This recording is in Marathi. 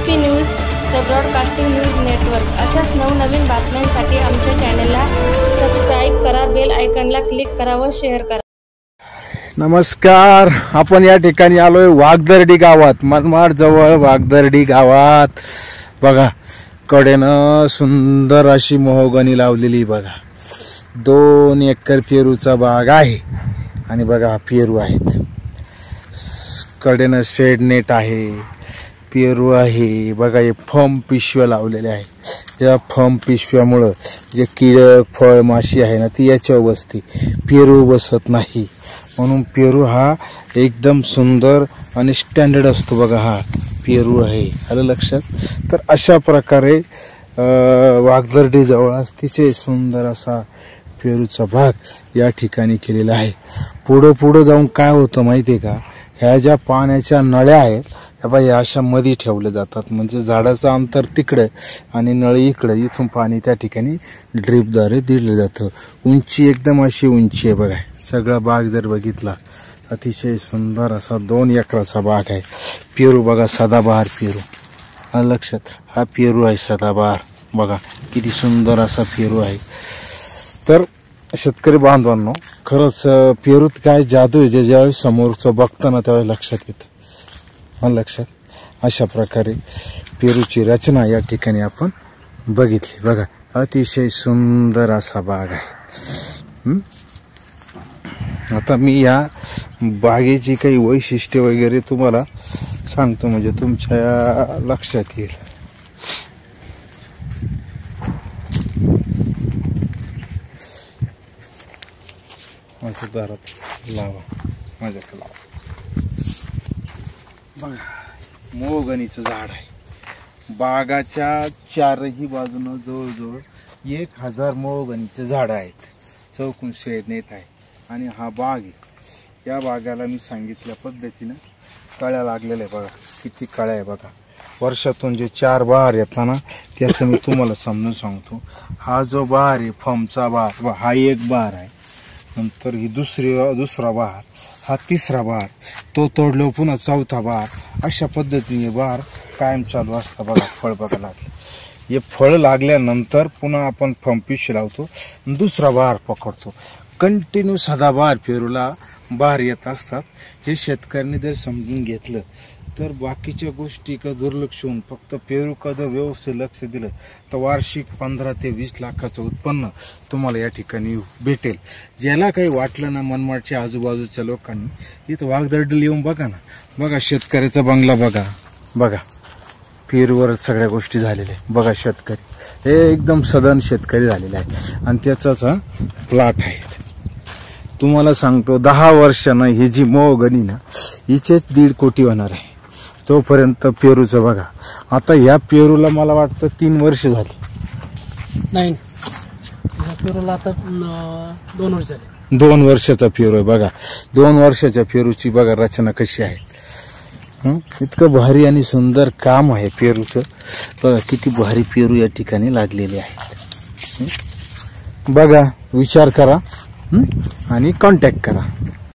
ABP news, the broadcasting news network अशाच नवनवीन बातम्यांसाठी आमच्या चॅनलला सबस्क्राईब करा, बेल आयकॉनला क्लिक करा व शेअर करा। नमस्कार, आपण या ठिकाणी आलोय वाघदर्डी गावात, मनमाड जवळ वाघदर्डी गावात। बघा कडेनं सुंदर अशी मोहगणी लावलेली बघा। 2 एकर पेरूचा बाग आहे आणि बघा पेरू आहेत, कडेनं शेड नेट आहे, पेरू आहे बघा। हे फम पिशव्या लावलेल्या आहे, या फम पिशव्यामुळे जे कीडक फळ माशी आहे ना ती याच्यावर बसते, पेरू बसत नाही, म्हणून पेरू हा एकदम सुंदर आणि स्टँडर्ड असतो बघा। हा पेरू आहे, आलं लक्षात। तर अशा प्रकारे वाघदर्डी जवळ अतिशय सुंदर असा पेरूचा बाग या ठिकाणी केलेला आहे। पुढं जाऊन काय होतं माहिती आहे का, ह्या ज्या पाण्याच्या नळ्या आहेत ह्या अशा मध्ये ठेवले जातात, म्हणजे झाडाचं अंतर तिकडे आणि नळी इकडे, इथून पाणी त्या ठिकाणी ड्रीपद्वारे दिलं जातं। उंची एकदम अशी उंची आहे बघा। सगळा बाग जर बघितला अतिशय सुंदर असा 2 एकराचा बाग आहे। पेरू बघा, सदाबहार पेरू, लक्षात। हा पेरू आहे सदाबहार, बघा किती सुंदर असा पेरू आहे। तर शेतकरी बांधवांनो, खरंच पेरूत काय जादू आहे, जे ज्यावेळेस समोरचं बघताना त्यावेळेस लक्षात येतं, लक्षात। अशा प्रकारे पेरूची रचना या ठिकाणी आपण बघितली बघा। अतिशय सुंदर असा बाग आहे। आता मी या बागेची काही वैशिष्ट्य वगैरे तुम्हाला सांगतो, म्हणजे तुमच्या लक्षात येईल। असं दारात लावा, माझ्याकडे लावा बघा। मोहगणीचं झाड आहे, बागाच्या चारही बाजूनं जवळजवळ 1000 मोहगणीचे झाड आहेत, चौकून शेड नेट आहे आणि हा बाग आहे। या बागाला मी सांगितल्या पद्धतीनं कळ्या लागलेल्या आहे बघा, किती कळ्या आहे बघा। वर्षातून जे 4 बहार येतात ना त्याचं मी तुम्हाला समजून सांगतो। हा जो बहार आहे फमचा बहार, हा एक बहार आहे, नंतर ही दुसरा बहार, हा तिसरा बहार, तो तोडलो पुन्हा चौथा बहार, अशा पद्धतीने बहार कायम चालू असतं बघा। फळ बघा लागले, हे फळ लागल्यानंतर पुन्हा आपण फम पिशवी लावतो, दुसरा बहार पकडतो। कंटिन्यू सदाबहार पेरूला बहार येत असतात। हे शेतकऱ्यांनी जर समजून घेतलं तर बाकीच्या गोष्टी का दुर्लक्ष होऊन फक्त पेरू कदा व्यवस्थित लक्ष दिलं तर वार्षिक 15 ते 20 लाखाचं उत्पन्न तुम्हाला या ठिकाणी भेटेल। ज्याला काही वाटलं ना, मनमाडच्या आजूबाजूच्या लोकांनी इथं वाघदर्डीला येऊन बघा ना, बघा शेतकऱ्याचा बंगला बघा, बघा पेरूवरच सगळ्या गोष्टी झालेल्या आहे बघा। शेतकरी हे एकदम सधन शेतकरी झालेला आहे आणि त्याचाच हा प्लॉट आहे। तुम्हाला सांगतो 10 वर्षानं ही जी मोहगणी ना हिचेच 1.5 कोटी होणार आहे। तोपर्यंत पेरूचं बघा। आता या पेरूला मला वाटतं 3 वर्ष झाली, नाही पेरूला आता 2 वर्ष झाली। 2 वर्षाचा पेरू आहे बघा। 2 वर्षाच्या पेरूची बघा रचना कशी आहे, इतकं भारी आणि सुंदर काम आहे पेरूचं बघा। किती भारी पेरू या ठिकाणी लागलेले आहेत बघा। विचार करा आणि कॉन्टॅक्ट करा।